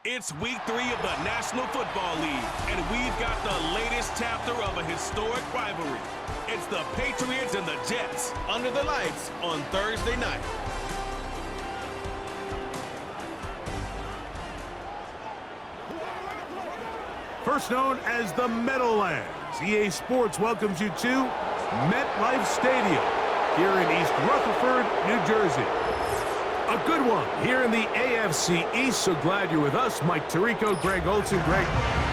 It's week 3 of the National Football League, and we've got the latest chapter of a historic rivalry. It's the Patriots and the Jets under the lights on Thursday night. First known as the Meadowlands, EA Sports welcomes you to MetLife Stadium here in East Rutherford, New Jersey. A good one here in the AFC East. So glad you're with us. Mike Tirico, Greg Olsen. Greg,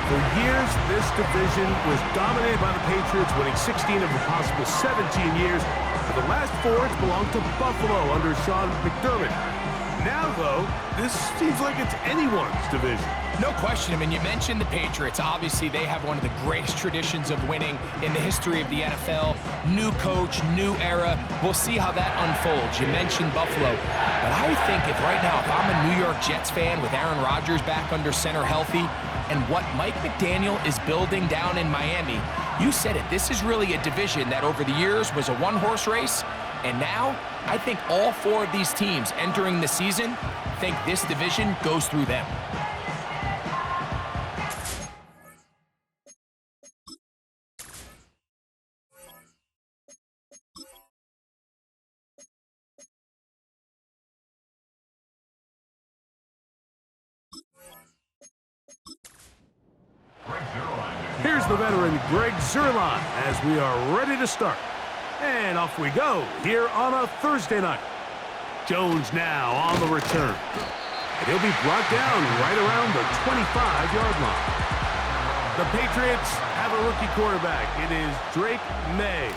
for years, this division was dominated by the Patriots, winning 16 of the possible 17 years. For the last 4, it's belonged to Buffalo under Sean McDermott. Now, though, this seems like it's anyone's division. No question. I mean, you mentioned the Patriots. Obviously, they have one of the greatest traditions of winning in the history of the NFL. New coach, new era. We'll see how that unfolds. You mentioned Buffalo. But I think if I'm a New York Jets fan with Aaron Rodgers back under center healthy, and what Mike McDaniel is building down in Miami, you said it. This is really a division that over the years was a one-horse race. And now, I think all 4 of these teams entering the season think this division goes through them. Here's the veteran Greg Zuerlein as we are ready to start. And off we go here on a Thursday night. Jones now on the return. And he'll be brought down right around the 25-yard line. The Patriots have a rookie quarterback. It is Drake May.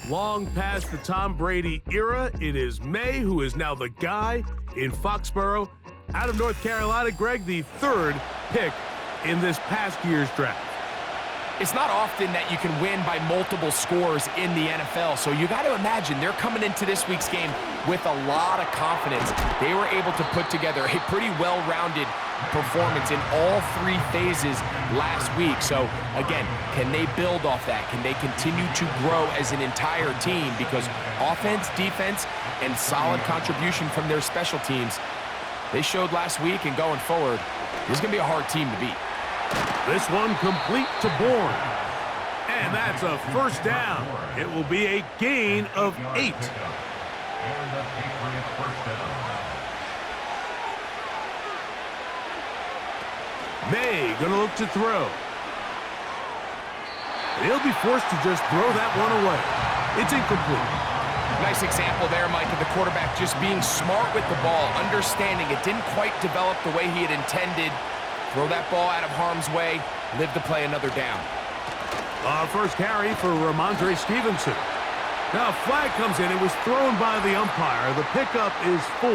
Long past the Tom Brady era, it is May who is now the guy in Foxborough. Out of North Carolina, Greg, the 3rd pick in this past year's draft. It's not often that you can win by multiple scores in the NFL, so you got to imagine they're coming into this week's game with a lot of confidence. They were able to put together a pretty well-rounded performance in all 3 phases last week. So, again, can they build off that? Can they continue to grow as an entire team? Because offense, defense, and solid contribution from their special teams, they showed last week, and going forward, this is going to be a hard team to beat. This one complete to Bourne. And that's a first down. It will be a gain of 8. May going to look to throw. And he'll be forced to just throw that one away. It's incomplete. Nice example there, Mike, of the quarterback just being smart with the ball, understanding it didn't quite develop the way he had intended. Throw that ball out of harm's way, live to play another down. First carry for Ramondre Stevenson. Now a flag comes in. It was thrown by the umpire. The pickup is 4,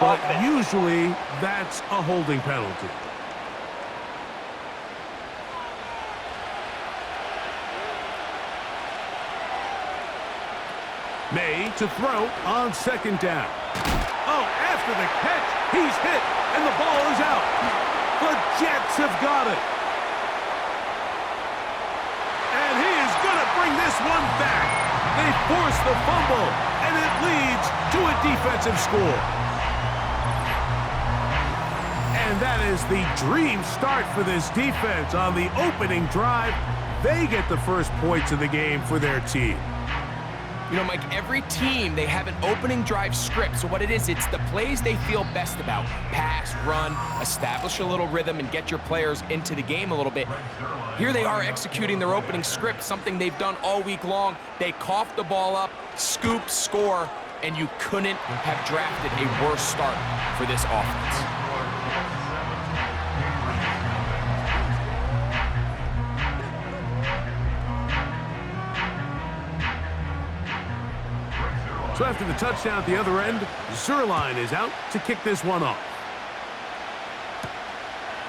but usually that's a holding penalty. May to throw on 2nd down. Oh, after the catch, he's hit, and the ball is out. The Jets have got it. And he is going to bring this one back. They force the fumble, and it leads to a defensive score. And that is the dream start for this defense on the opening drive. They get the first points of the game for their team. You know, Mike, every team, they have an opening drive script. So what it is, it's the plays they feel best about. Pass, run, establish a little rhythm, and get your players into the game a little bit. Here they are executing their opening script, something they've done all week long. They cough the ball up, scoop, score, and you couldn't have drafted a worse start for this offense. So after the touchdown at the other end, Zuerlein is out to kick this one off.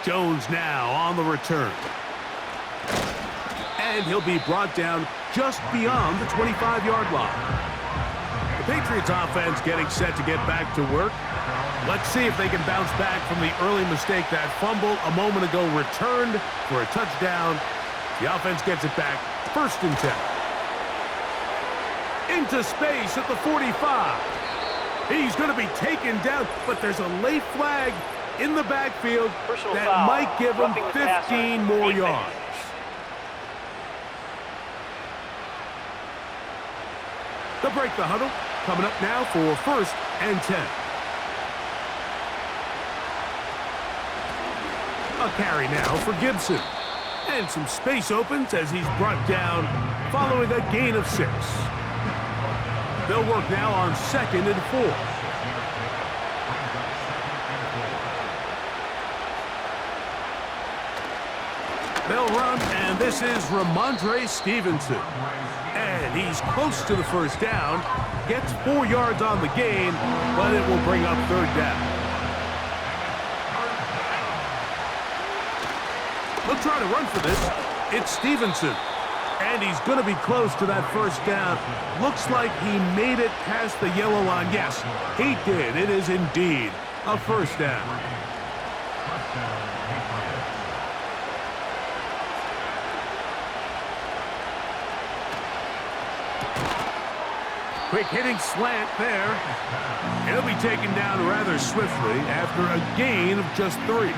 Jones now on the return. And he'll be brought down just beyond the 25-yard line. The Patriots offense getting set to get back to work. Let's see if they can bounce back from the early mistake. That fumble a moment ago returned for a touchdown. The offense gets it back, 1st and 10. Into space at the 45. He's going to be taken down, but there's a late flag in the backfield that might give him 15 more yards. They'll break the huddle. Coming up now for 1st and 10. A carry now for Gibson. And some space opens as he's brought down following a gain of 6. They'll work now on 2nd and 4. They'll run, and this is Ramondre Stevenson. And he's close to the 1st down. Gets 4 yards on the gain, but it will bring up 3rd down. They'll try to run for this. It's Stevenson. And he's going to be close to that 1st down. Looks like he made it past the yellow line. Yes, he did. It is indeed a 1st down. Quick hitting slant there. He'll be taken down rather swiftly after a gain of just 3.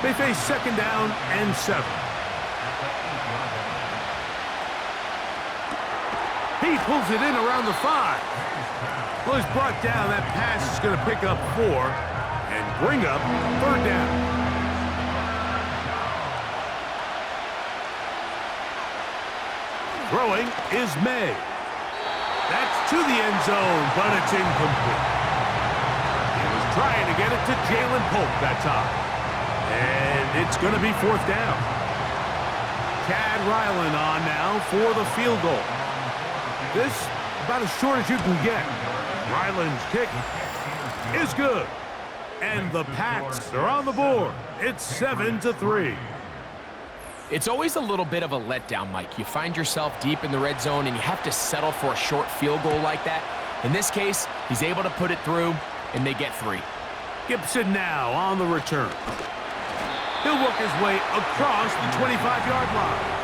They face 2nd down and 7. He pulls it in around the 5. Well, he's brought down. That pass is going to pick up 4 and bring up 3rd down. Throwing is May. That's to the end zone, but it's incomplete. He was trying to get it to Jalen Polk that time. And it's going to be 4th down. Chad Ryland on now for the field goal. This about as short as you can get. Ryland's kick is good. And the Pats are on the board. It's 7-3. It's always a little bit of a letdown, Mike. You find yourself deep in the red zone, and you have to settle for a short field goal like that. In this case, he's able to put it through, and they get 3. Gibson now on the return. He'll work his way across the 25-yard line.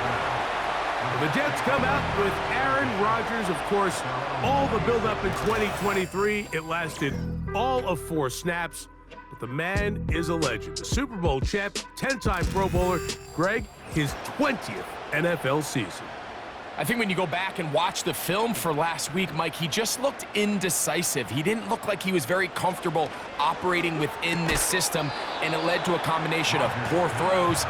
The Jets come out with Aaron Rodgers, of course. All the build-up in 2023, it lasted all of 4 snaps. But the man is a legend. The Super Bowl champ, 10-time Pro Bowler. Greg, his 20th NFL season. I think when you go back and watch the film for last week, Mike, he just looked indecisive. He didn't look like he was very comfortable operating within this system, and it led to a combination of poor throws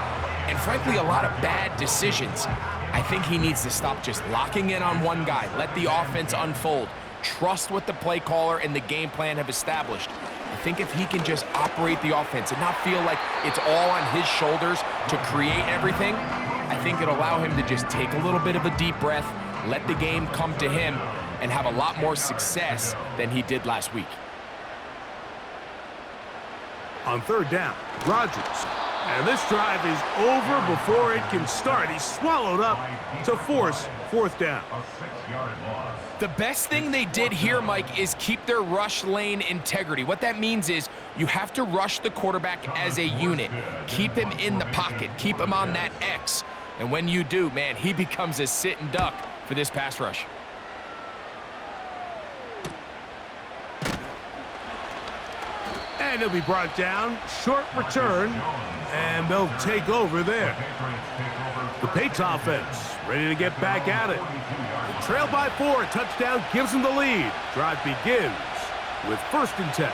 and, frankly, a lot of bad decisions. I think he needs to stop just locking in on one guy. Let the offense unfold. Trust what the play caller and the game plan have established. I think if he can just operate the offense and not feel like it's all on his shoulders to create everything, I think it'll allow him to just take a little bit of a deep breath, let the game come to him, and have a lot more success than he did last week. On 3rd down, Rodgers. And this drive is over before it can start. He's swallowed up to force 4th down. The best thing they did here, Mike, is keep their rush lane integrity. What that means is you have to rush the quarterback as a unit. Keep him in the pocket. Keep him on that X. And when you do, man, he becomes a sitting duck for this pass rush. And he'll be brought down. Short return. And they'll take over there. The Pates offense ready to get back at it. They trail by 4. Touchdown gives them the lead. Drive begins with 1st and 10.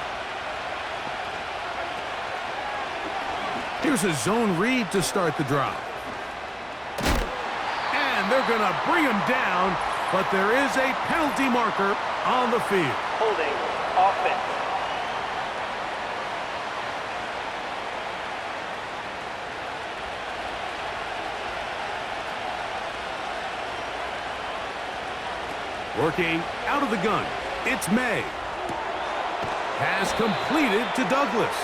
Here's a zone read to start the drive. And they're going to bring him down, but there is a penalty marker on the field. Holding offense. Working out of the gun, it's May. Pass completed to Douglas.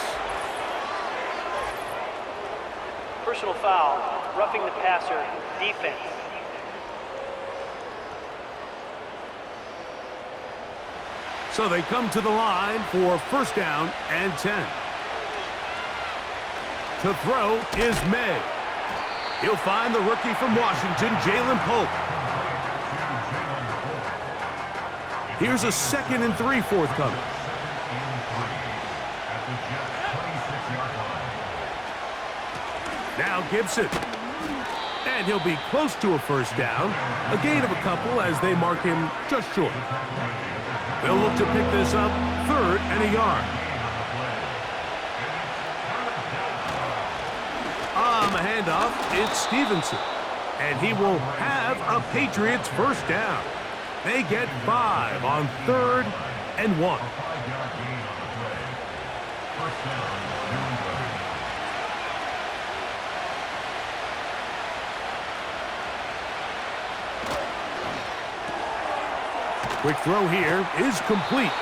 Personal foul, roughing the passer, defense. So they come to the line for 1st down and 10. To throw is May. He'll find the rookie from Washington, Jalen Polk. Here's a 2nd and 3 forthcoming. Now Gibson. And he'll be close to a first down. A gain of a couple as they mark him just short. They'll look to pick this up 3rd and a yard. On the handoff, it's Stevenson. And he will have a Patriots first down. They get 5 on 3rd and 1. Quick throw here is complete.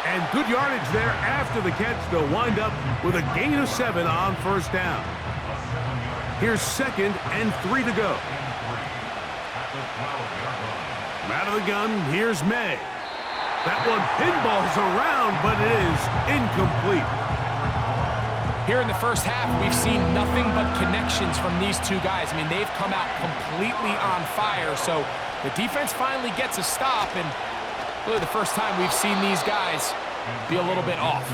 And good yardage there after the catch. They'll wind up with a gain of 7 on first down. Here's 2nd and 3 to go. From out of the gun, here's May. That one pinballs around, but it is incomplete. Here in the first half, we've seen nothing but connections from these two guys. I mean, they've come out completely on fire, so the defense finally gets a stop, and really the first time we've seen these guys be a little bit off.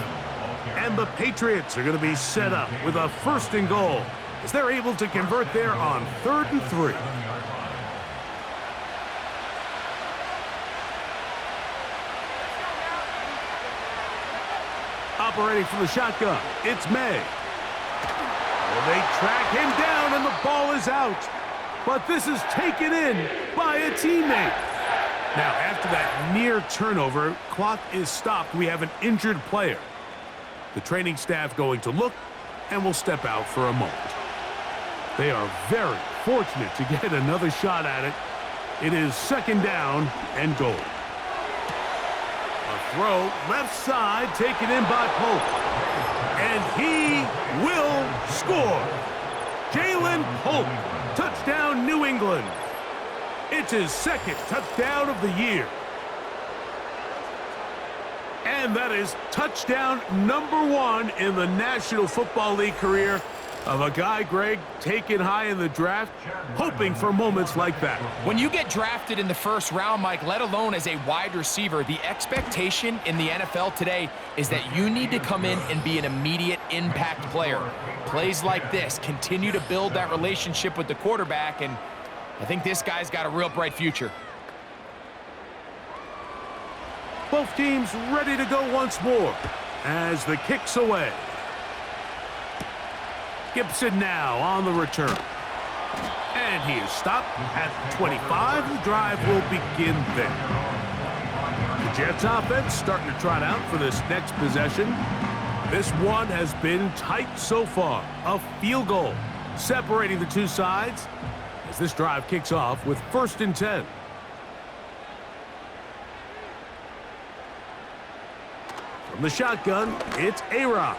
And the Patriots are going to be set up with a 1st and goal as they're able to convert there on 3rd and 3. Operating from the shotgun, it's May. Well, they track him down, and the ball is out. But this is taken in by a teammate. Now, after that near turnover, clock is stopped. We have an injured player. The training staff going to look and will step out for a moment. They are very fortunate to get another shot at it. It is 2nd down and goal. A throw left side taken in by Pope. And he will score. Jalen Pope, touchdown New England. It's his 2nd touchdown of the year. And that is touchdown number 1 in the National Football League career of a guy, Greg, taken high in the draft, hoping for moments like that. When you get drafted in the 1st round, Mike, let alone as a wide receiver, the expectation in the NFL today is that you need to come in and be an immediate impact player. Plays like this continue to build that relationship with the quarterback, and I think this guy's got a real bright future. Both teams ready to go once more as the kick's away. Gibson now on the return. And he is stopped at 25. The drive will begin there. The Jets offense starting to trot out for this next possession. This one has been tight so far. A field goal separating the two sides as this drive kicks off with 1st and 10. From the shotgun, it's A-Rock.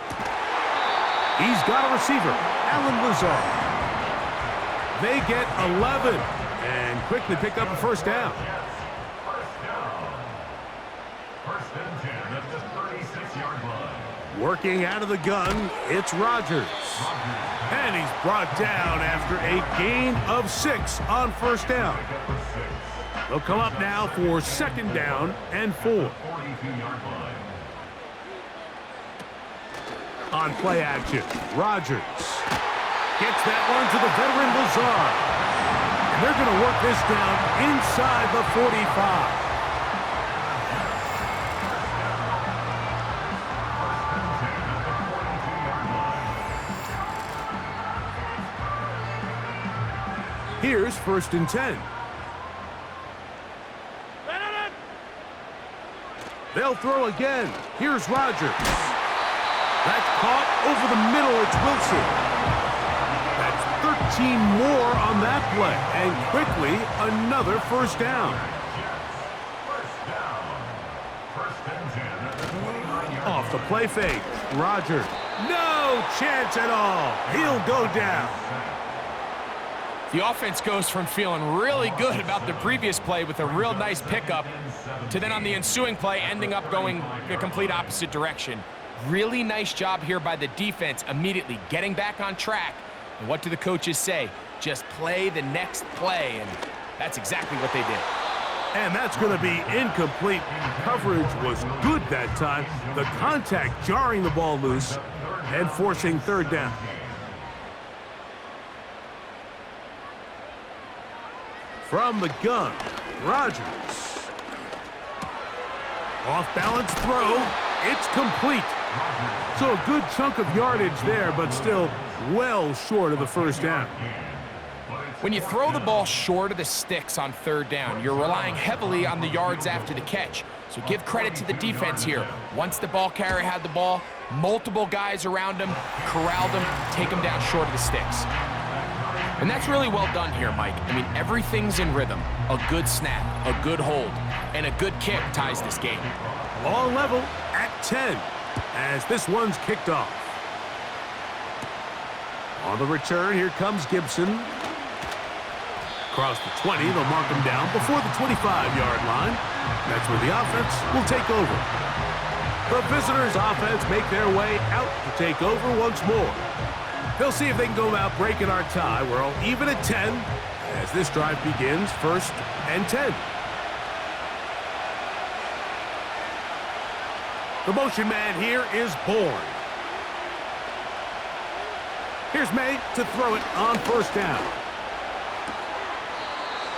He's got a receiver, Alan Lazard. They get 11 and quickly pick up a first down. Working out of the gun, it's Rodgers. And he's brought down after a gain of 6 on first down. They'll come up now for 2nd down and 4. On play action, Rodgers gets that one to the veteran Lazard. And they're going to work this down inside the 45. Here's 1st and 10. They'll throw again. Here's Rodgers. That's caught over the middle. It's Wilson. That's 13 more on that play. And quickly, another first down. Off the play fake. Rodgers. No chance at all. He'll go down. The offense goes from feeling really good about the previous play with a real nice pickup to then on the ensuing play ending up going the complete opposite direction. Really nice job here by the defense immediately getting back on track. And what do the coaches say? Just play the next play, and that's exactly what they did. And that's going to be incomplete. Coverage was good that time. The contact jarring the ball loose and forcing third down. From the gun, Rodgers. Off-balance throw. It's complete. So a good chunk of yardage there, but still well short of the first down. When you throw the ball short of the sticks on third down, you're relying heavily on the yards after the catch. So give credit to the defense here. Once the ball carrier had the ball, multiple guys around him, corralled him, take him down short of the sticks. And that's really well done here, Mike. I mean, everything's in rhythm. A good snap, a good hold, and a good kick ties this game. All level at 10 as this one's kicked off. On the return, here comes Gibson. Across the 20, they'll mark him down before the 25-yard line. That's where the offense will take over. The visitors' offense make their way out to take over once more. They'll see if they can go about breaking our tie. We're all even at 10 as this drive begins, 1st and 10. The motion man here is Bourne. Here's May to throw it on 1st down.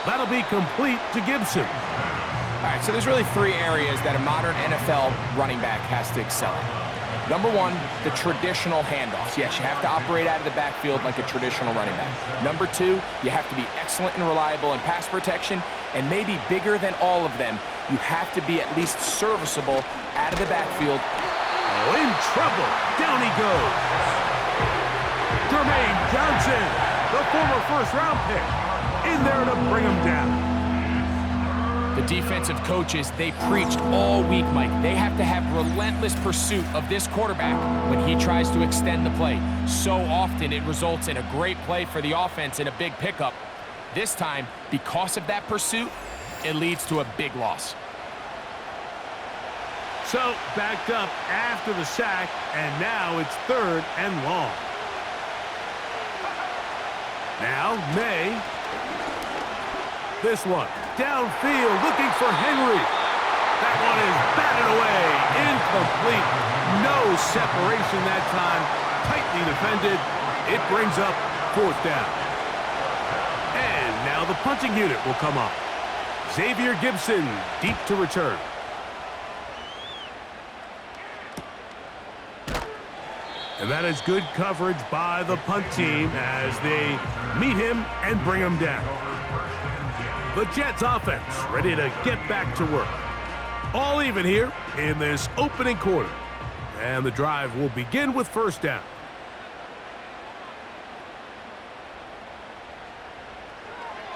That'll be complete to Gibson. All right, so there's really 3 areas that a modern NFL running back has to excel at. Number 1, the traditional handoffs. Yes, you have to operate out of the backfield like a traditional running back. Number 2, you have to be excellent and reliable in pass protection, and maybe bigger than all of them, you have to be at least serviceable out of the backfield. Oh, in trouble. Down he goes. Jermaine Johnson, the former first-round pick, in there to bring him down. The defensive coaches, they preached all week, Mike. They have to have relentless pursuit of this quarterback when he tries to extend the play. So often it results in a great play for the offense and a big pickup. This time, because of that pursuit, it leads to a big loss. So, backed up after the sack, and now it's 3rd and long. Now, May. This one, downfield, looking for Henry. That one is batted away, incomplete. No separation that time, tightly defended. It brings up 4th down. And now the punting unit will come up. Xavier Gibson, deep to return. And that is good coverage by the punt team as they meet him and bring him down. The Jets offense ready to get back to work. All even here in this opening quarter. And the drive will begin with 1st down.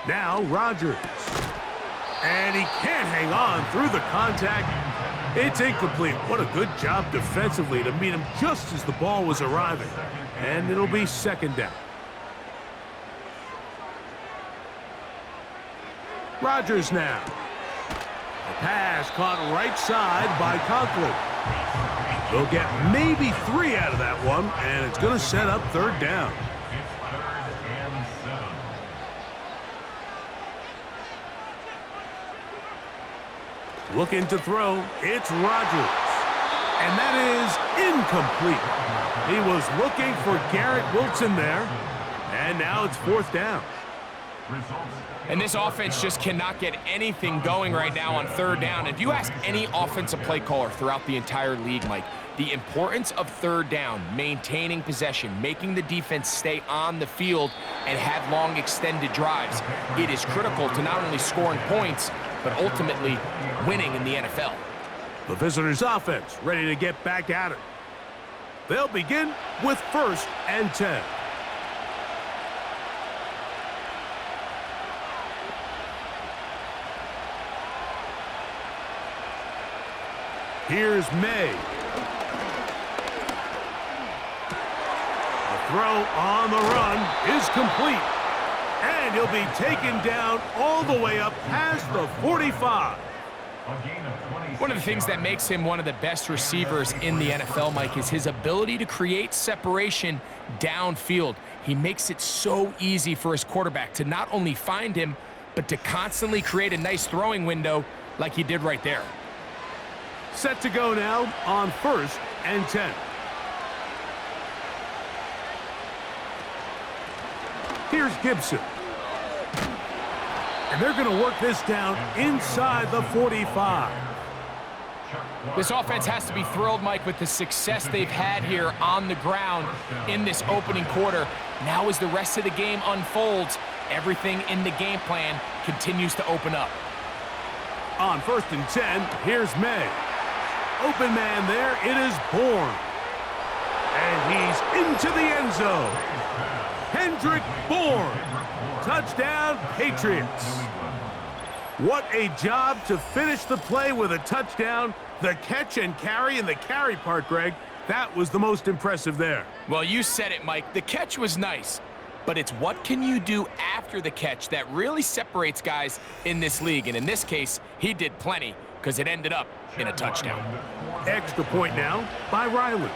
Now Rodgers. And he can't hang on through the contact. It's incomplete. What a good job defensively to meet him just as the ball was arriving. And it'll be 2nd down. Rodgers now. The pass caught right side by Conklin. They'll get maybe 3 out of that one, and it's going to set up 3rd down. Looking to throw, it's Rodgers. And that is incomplete. He was looking for Garrett Wilson there, and now it's 4th down. And this offense just cannot get anything going right now on 3rd down. If you ask any offensive play caller throughout the entire league, Mike, the importance of 3rd down, maintaining possession, making the defense stay on the field and have long extended drives, it is critical to not only scoring points, but ultimately winning in the NFL. The visitors' offense ready to get back at it. They'll begin with 1st and 10. Here's May. The throw on the run is complete. And he'll be taken down all the way up past the 45. One of the things that makes him one of the best receivers in the NFL, Mike, is his ability to create separation downfield. He makes it so easy for his quarterback to not only find him, but to constantly create a nice throwing window like he did right there. Set to go now on 1st and 10. Here's Gibson. And they're going to work this down inside the 45. This offense has to be thrilled, Mike, with the success they've had here on the ground in this opening quarter. Now as the rest of the game unfolds, everything in the game plan continues to open up. On 1st and 10, here's May. Open man there, it is Bourne. And he's into the end zone. Kendrick Bourne. Touchdown, Patriots. What a job to finish the play with a touchdown. The catch and carry, and the carry part, Greg, that was the most impressive there. Well, you said it, Mike. The catch was nice, but it's what can you do after the catch that really separates guys in this league. And in this case, he did plenty because it ended up in a touchdown. Extra point now by Riley.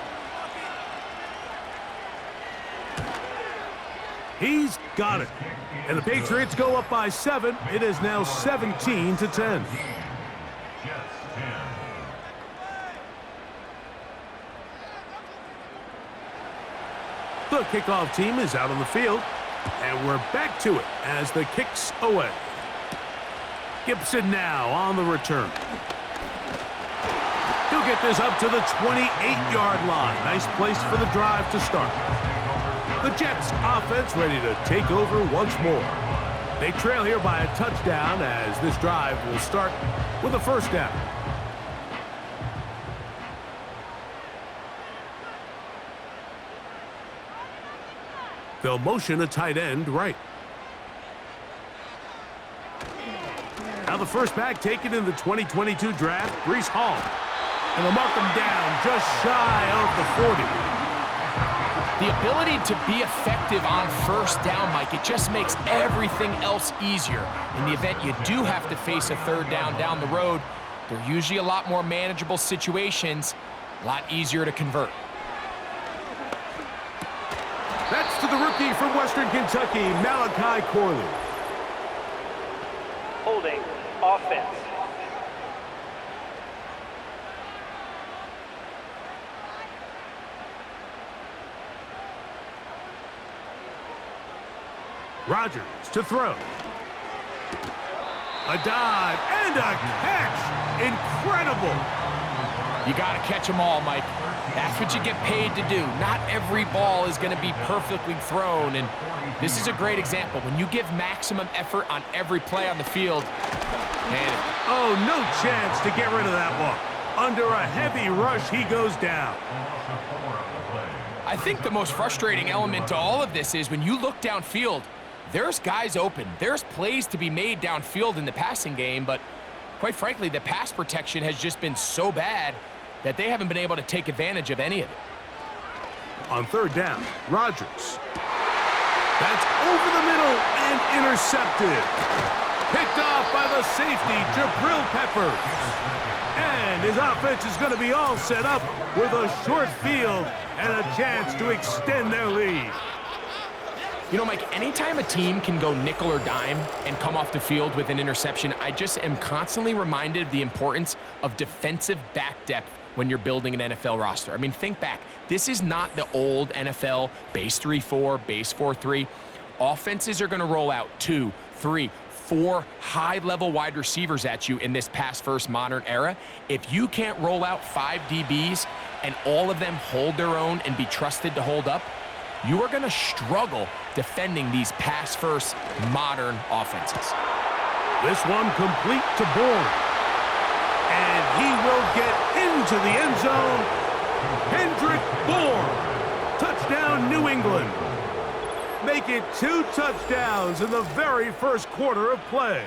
He's got it. And the Patriots go up by 7. It is now 17-10. The kickoff team is out on the field. And we're back to it as the kick's away. Gibson now on the return. He'll get this up to the 28-yard line. Nice place for the drive to start. The Jets offense ready to take over once more. They trail here by a touchdown as this drive will start with a first down. They'll motion a tight end right. Now the first back taken in the 2022 draft, Breece Hall. And they'll mark him down just shy of the 40. The ability to be effective on first down, Mike, it just makes everything else easier. In the event you do have to face a third down the road, they're usually a lot more manageable situations, a lot easier to convert. That's to the rookie from Western Kentucky, Malachi Corley. Holding, offense. Rodgers to throw. A dive and a catch. Incredible. You got to catch them all, Mike. That's what you get paid to do. Not every ball is going to be perfectly thrown, and this is a great example. When you give maximum effort on every play on the field, and oh, no chance to get rid of that one. Under a heavy rush, he goes down. I think the most frustrating element to all of this is when you look downfield, there's guys open. There's plays to be made downfield in the passing game, but quite frankly, the pass protection has just been so bad that they haven't been able to take advantage of any of it. On third down, Rodgers. That's over the middle and intercepted. Picked off by the safety, Jabril Peppers. And his offense is going to be all set up with a short field and a chance to extend their lead. You know, Mike, anytime a team can go nickel or dime and come off the field with an interception, I just am constantly reminded of the importance of defensive back depth when you're building an NFL roster. I mean, think back. This is not the old NFL base 3-4, base 4-3. Offenses are going to roll out 2, 3, 4 high-level wide receivers at you in this pass-first modern era. If you can't roll out 5 DBs and all of them hold their own and be trusted to hold up, you are going to struggle defending these pass-first modern offenses. This one complete to Bourne. And he will get into the end zone. Kendrick Bourne. Touchdown, New England. Make it 2 touchdowns in the very first quarter of play.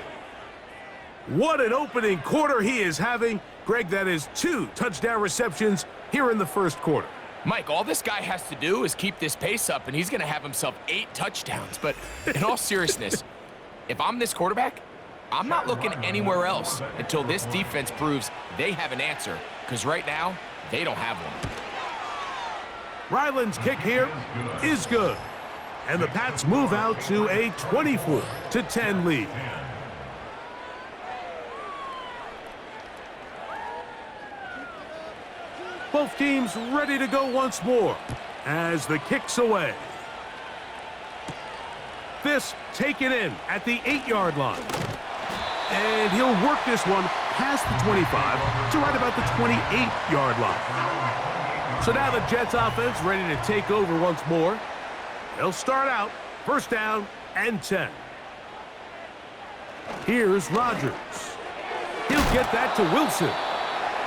What an opening quarter he is having. Greg, that is 2 touchdown receptions here in the first quarter. Mike, all this guy has to do is keep this pace up, and he's going to have himself 8 touchdowns. But in all seriousness, if I'm this quarterback, I'm not looking anywhere else until this defense proves they have an answer, because right now, they don't have one. Ryland's kick here is good. And the Pats move out to a 24-10 lead. Both teams ready to go once more as the kick's away. This taken in at the 8-yard line. And he'll work this one past the 25 to right about the 28-yard line. So now the Jets offense ready to take over once more. They'll start out first down and 10. Here's Rodgers. He'll get that to Wilson.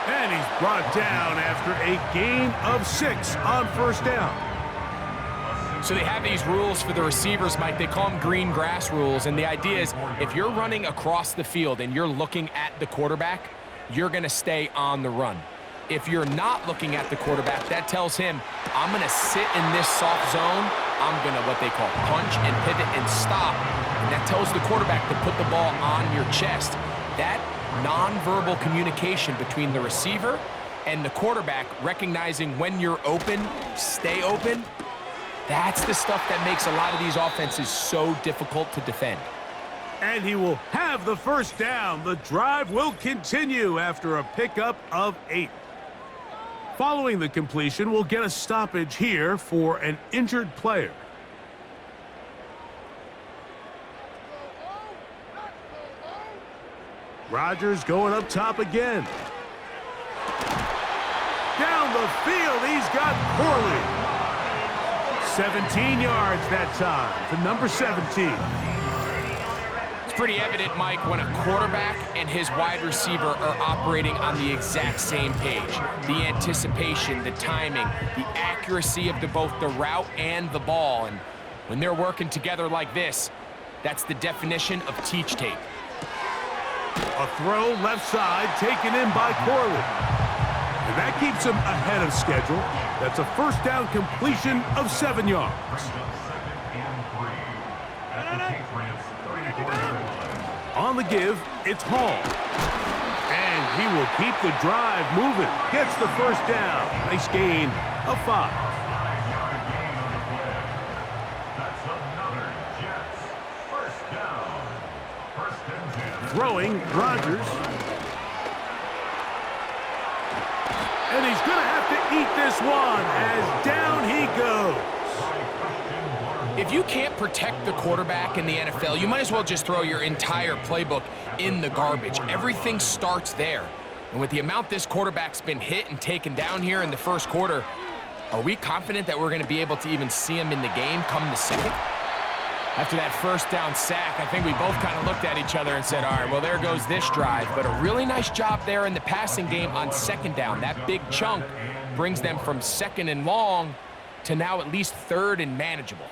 And he's brought down after a gain of 6 on first down. So they have these rules for the receivers, Mike. They call them green grass rules. And the idea is if you're running across the field and you're looking at the quarterback, you're going to stay on the run. If you're not looking at the quarterback, that tells him, I'm going to sit in this soft zone. I'm going to what they call punch and pivot and stop. And that tells the quarterback to put the ball on your chest. That nonverbal communication between the receiver and the quarterback, recognizing when you're open, stay open, that's the stuff that makes a lot of these offenses so difficult to defend. And he will have the first down. The drive will continue after a pickup of 8. Following the completion, we'll get a stoppage here for an injured player. Rodgers going up top again. Down the field, he's got Corley. 17 yards that time to number 17. It's pretty evident, Mike, when a quarterback and his wide receiver are operating on the exact same page. The anticipation, the timing, the accuracy of both the route and the ball. And when they're working together like this, that's the definition of teach tape. A throw left side taken in by Corley. And that keeps him ahead of schedule. That's a first down completion of 7 yards. On the give, it's Hall. And he will keep the drive moving. Gets the first down. Nice gain of 5. Throwing, Rodgers. And he's going to have to eat this one as down he goes. If you can't protect the quarterback in the NFL, you might as well just throw your entire playbook in the garbage. Everything starts there. And with the amount this quarterback's been hit and taken down here in the first quarter, are we confident that we're going to be able to even see him in the game come the second? After that first down sack, I think we both kind of looked at each other and said, all right, well, there goes this drive. But a really nice job there in the passing game on second down. That big chunk brings them from second and long to now at least third and manageable.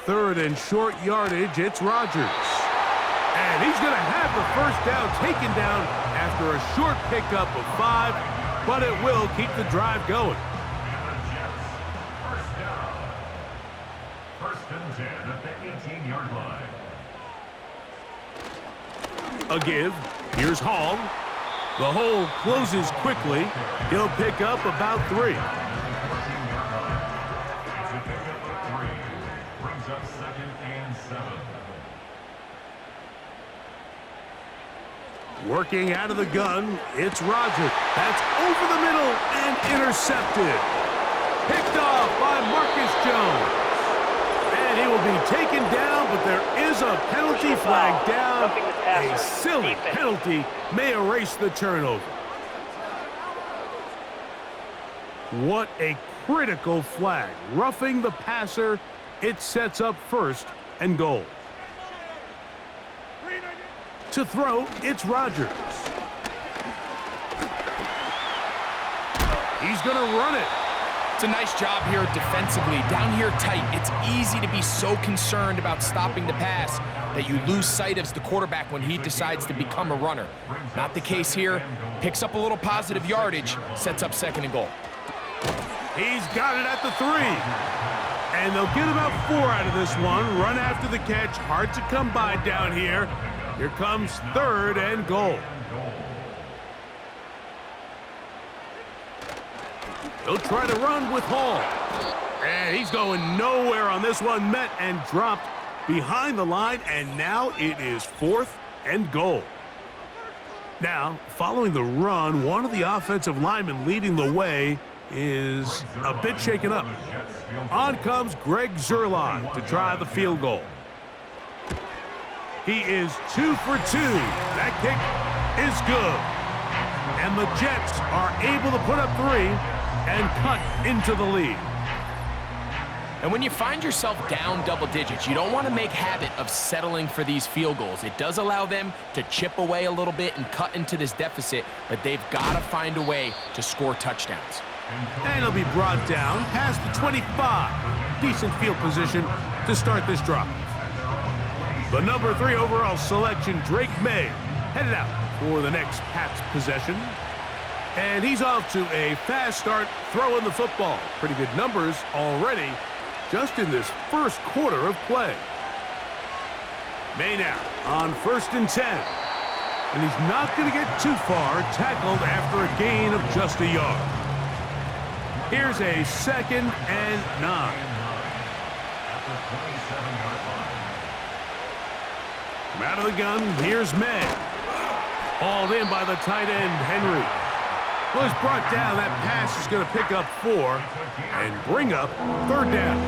Third and short yardage, it's Rodgers. And he's going to have the first down taken down after a short pickup of 5, but it will keep the drive going. A give. Here's Hall. The hole closes quickly. He'll pick up about 3. Working out of the gun, it's Rodgers. That's over the middle and intercepted. Picked off by Marcus Jones. And he will be taken down, but there is a penalty flag down. A silly penalty may erase the turnover. What a critical flag. Roughing the passer, it sets up first and goal. To throw, it's Rodgers. He's going to run it. It's a nice job here defensively. Down here tight, it's easy to be so concerned about stopping the pass that you lose sight of the quarterback when he decides to become a runner. Not the case here. Picks up a little positive yardage, sets up second and goal. He's got it at the 3. And they'll get about 4 out of this one. Run after the catch. Hard to come by down here. Here comes third and goal. He'll try to run with Hall. And he's going nowhere on this one. Met and dropped behind the line. And now it is 4th and goal. Now, following the run, one of the offensive linemen leading the way is a bit shaken up. On comes Greg Zerline to try the field goal. He is 2 for 2. That kick is good. And the Jets are able to put up 3 and cut into the lead. And when you find yourself down double digits, you don't want to make habit of settling for these field goals. It does allow them to chip away a little bit and cut into this deficit, but they've got to find a way to score touchdowns. And he'll be brought down past the 25. Decent field position to start this drive. The number 3 overall selection, Drake May, headed out for the next Pats possession. And he's off to a fast start throwing the football. Pretty good numbers already just in this first quarter of play. May now on 1st and 10. And he's not going to get too far, tackled after a gain of just a yard. Here's a 2nd and 9. From out of the gun, here's May. Hauled in by the tight end, Henry. Well, he's brought down. That pass is going to pick up 4 and bring up 3rd down.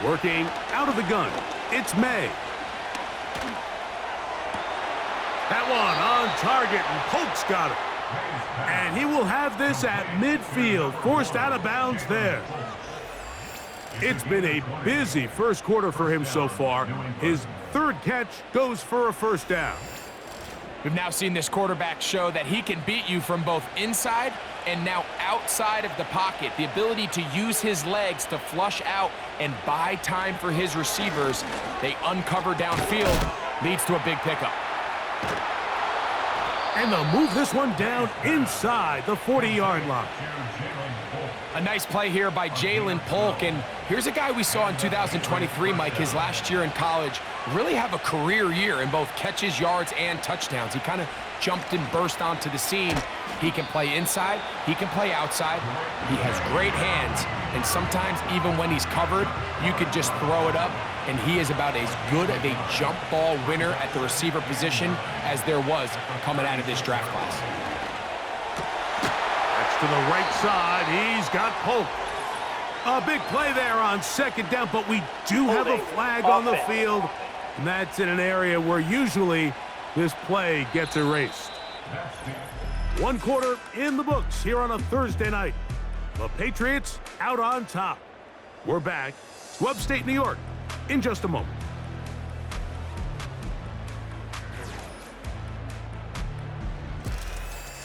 Working out of the gun, it's May. That one on target, and Polk's got it. And he will have this at midfield, forced out of bounds there. It's been a busy first quarter for him so far. His 3rd catch goes for a 1st down. We've now seen this quarterback show that he can beat you from both inside and now outside of the pocket. The ability to use his legs to flush out and buy time for his receivers. They uncover downfield, leads to a big pickup. And they'll move this one down inside the 40-yard line. A nice play here by Jalen Polk, and here's a guy we saw in 2023, Mike, his last year in college, really have a career year in both catches, yards, and touchdowns. He kind of jumped and burst onto the scene. He can play inside, he can play outside, he has great hands, and sometimes even when he's covered, you could just throw it up, and he is about as good of a jump ball winner at the receiver position as there was coming out of this draft class. To the right side, he's got Polk. A big play there on 2nd down, but we do have a flag on the field. And that's in an area where usually this play gets erased. 1 quarter in the books here on a Thursday night. The Patriots out on top. We're back to upstate New York in just a moment.